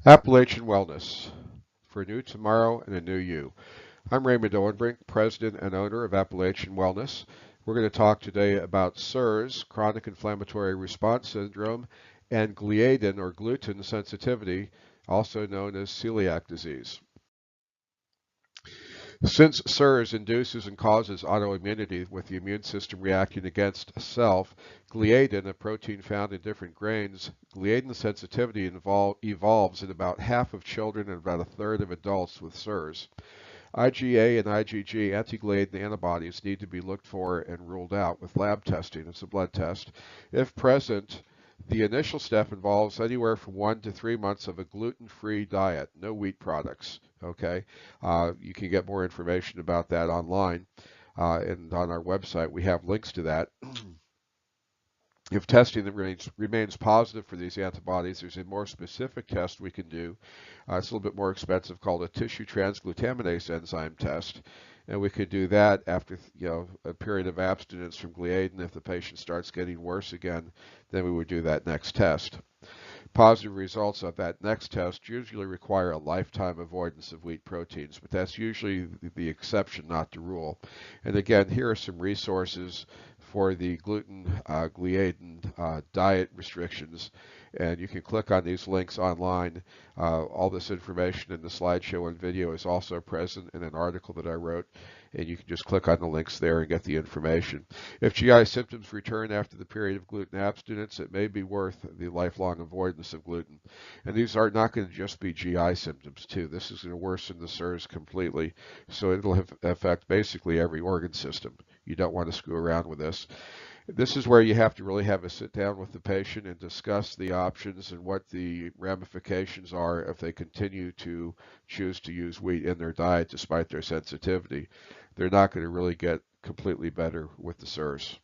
Appalachian Wellness for a new tomorrow and a new you. I'm Raymond Owenbrink, President and owner of Appalachian Wellness. We're going to talk today about CIRS, chronic inflammatory response syndrome, and Gliadin or gluten sensitivity, also known as celiac disease. Since CIRS induces and causes autoimmunity with the immune system reacting against a self, gliadin, a protein found in different grains, gliadin sensitivity evolves in about half of children and about a third of adults with CIRS. IgA and IgG anti-gliadin antibodies need to be looked for and ruled out with lab testing. It's a blood test. If present, the initial step involves anywhere from 1 to 3 months of a gluten-free diet, no wheat products. Okay, you can get more information about that online, and on our website we have links to that. If testing that remains positive for these antibodies, there's a more specific test we can do. It's a little bit more expensive, called a tissue transglutaminase enzyme test, and we could do that after a period of abstinence from gliadin. If the patient starts getting worse again, then we would do that next test. Positive results of that next test usually require a lifetime avoidance of wheat proteins, but that's usually the exception, not the rule. And again, here are some resources for the gluten gliadin diet restrictions, and you can click on these links online. All this information in the slideshow and video is also present in an article that I wrote, and you can just click on the links there and get the information. If GI symptoms return after the period of gluten abstinence, it may be worth the lifelong avoidance of gluten. And these are not going to just be GI symptoms too. This is going to worsen the CIRS completely, so it'll affect basically every organ system. You don't want to screw around with this. This is where you have to really have a sit down with the patient and discuss the options and what the ramifications are if they continue to choose to use wheat in their diet despite their sensitivity. They're not going to really get completely better with the CIRS.